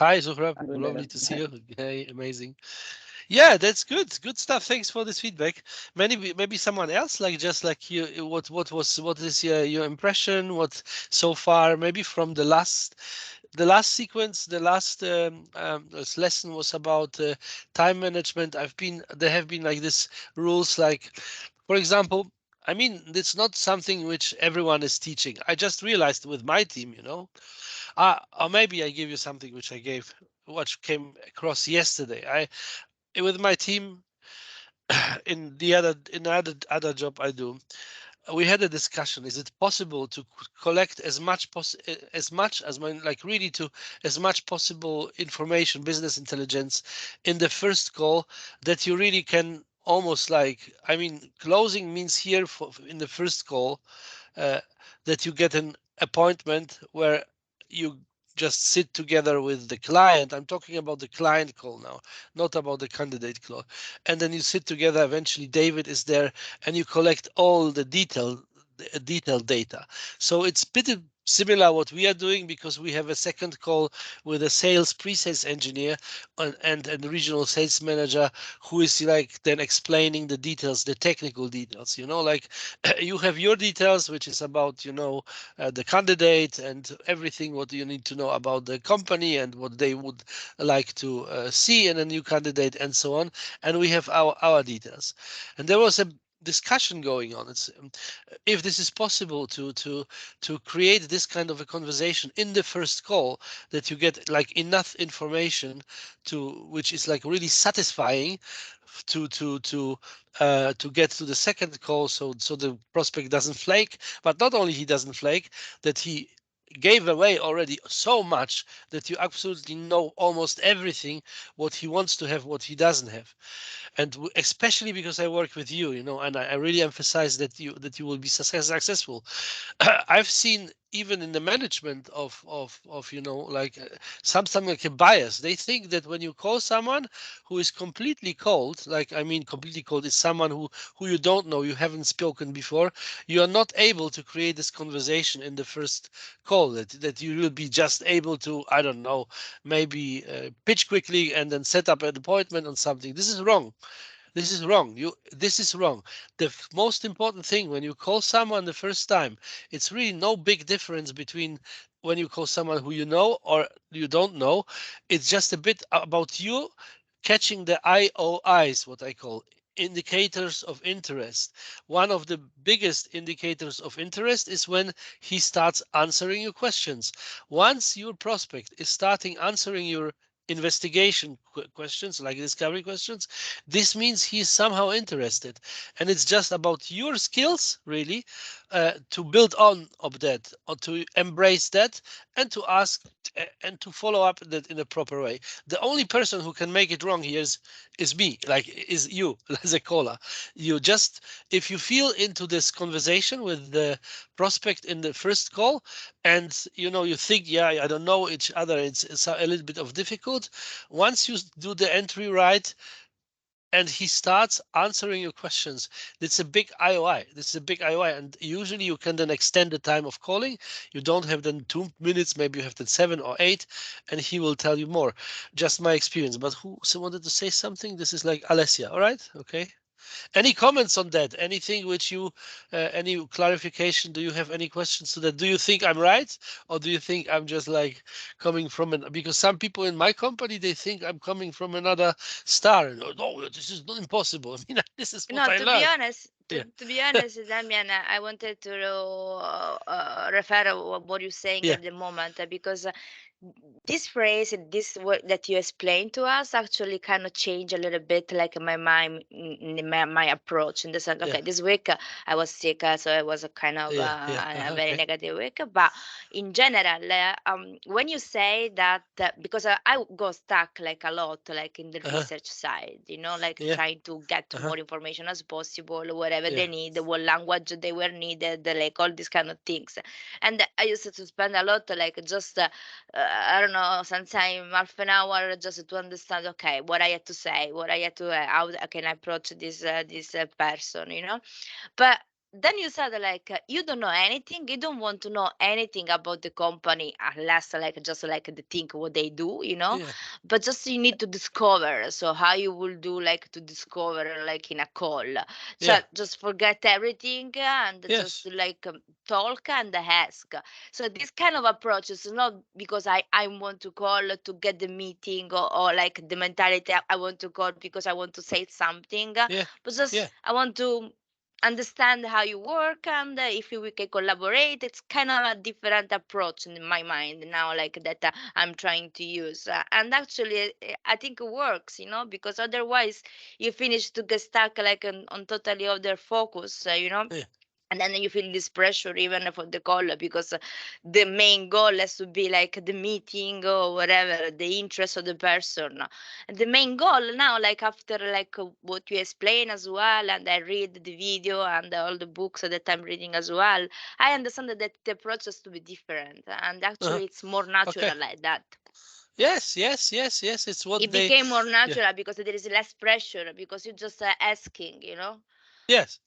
Hi, Zohrab. Lovely to see you. Hey, amazing. Yeah, that's good. Good stuff. Thanks for this feedback. Maybe someone else, like just like you, what is your impression? What so far? Maybe from the last sequence, the last this lesson was about time management. There have been like this rules, like for example. I mean, it's not something which everyone is teaching. I just realized with my team, or maybe I give you something which I gave, what came across yesterday. With my team in the other job I do, we had a discussion. Is it possible to collect as much as like really to as much possible information, business intelligence, in the first call, that you really can almost like, I mean, closing means here in the first call, uh, that you get an appointment where you just sit together with the client. I'm talking about the client call now, not about the candidate call. And then you sit together. Eventually, David is there, and you collect all the detailed data. So it's pretty similar what we are doing, because we have a second call with a pre-sales engineer and regional sales manager, who is like then explaining the details, the technical details. Like you have your details, which is about the candidate and everything what you need to know about the company and what they would like to see in a new candidate and so on. And we have our details. And there was a discussion going on. It's if this is possible to create this kind of a conversation in the first call, that you get like enough information which is like really satisfying to get to the second call, so the prospect doesn't flake. But not only he doesn't flake, that he gave away already so much that you absolutely know almost everything what he wants to have, what he doesn't have. And especially because I work with you, and I really emphasize that you will be successful. I've seen even in the management of like something like a bias. They think that when you call someone who is completely cold, like I mean completely cold, is someone who you don't know, you haven't spoken before, you are not able to create this conversation in the first call. That you will be just able to, I don't know, maybe pitch quickly and then set up an appointment on something. This is wrong. This is wrong. The most important thing when you call someone the first time, it's really no big difference between when you call someone who you know or you don't know. It's just a bit about you catching the IOIs, what I call indicators of interest. One of the biggest indicators of interest is when he starts answering your questions. Once your prospect is starting answering your investigation questions, like discovery questions, this means he's somehow interested. And it's just about your skills, really, to build on of that, or to embrace that, and to ask and to follow up that in a proper way. The only person who can make it wrong here is me, like is you as a caller. You just, if you feel into this conversation with the prospect in the first call, and you think, yeah, I don't know each other, it's a little bit of difficult. Once you do the entry right, and he starts answering your questions, it's a big IOI. This is a big IOI, and usually you can then extend the time of calling. You don't have then 2 minutes, maybe you have then 7 or 8, and he will tell you more. Just my experience. But who wanted to say something? This is like Alessia. All right, okay. Any comments on that? Anything which any clarification? Do you have any questions to that? Do you think I'm right? Or do you think I'm just like coming from because some people in my company, they think I'm coming from another star. No, this is not impossible. I mean, this is what I To be learned. honest, Yeah. to be honest, Damian, I wanted to refer what you're saying Yeah. at the moment, because this phrase and this word that you explained to us actually kind of change a little bit like my approach, in the sense, Yeah. okay, this week I was sick, so it was a kind of Yeah. Yeah. a very Okay. negative week. But in general, when you say that, because I go stuck like a lot, like in the Uh-huh. research side, like Yeah. trying to get Uh-huh. more information as possible, whatever Yeah. they need, what language they were needed, like all these kind of things. And I used to spend a lot, like just I don't know, sometimes half an hour just to understand, okay, what I had to say, what I had to, how I can approach this person. But then you said like you don't know anything, you don't want to know anything about the company unless like just like the think what they do, Yeah, but just you need to discover. So how you will do like to discover like in a call? So yeah, just forget everything and just yes, like talk and ask. So this kind of approach is not because I want to call to get the meeting, or like the mentality I want to call because I want to say something, yeah, but just yeah, I want to understand how you work, and if we can collaborate. It's kind of a different approach in my mind now, like that I'm trying to use, and actually I think it works, because otherwise you finish to get stuck like on totally other focus, yeah, and then you feel this pressure even for the call, because the main goal has to be like the meeting or whatever, the interest of the person. And the main goal now, like after like what you explain as well, and I read the video and all the books that I'm reading as well, I understand that the approach has to be different, and uh-huh. actually it's more Okay. natural like that. Yes, yes, yes, yes. It's what It they. became more Yeah. natural because there is less pressure, because you're just asking. Yes.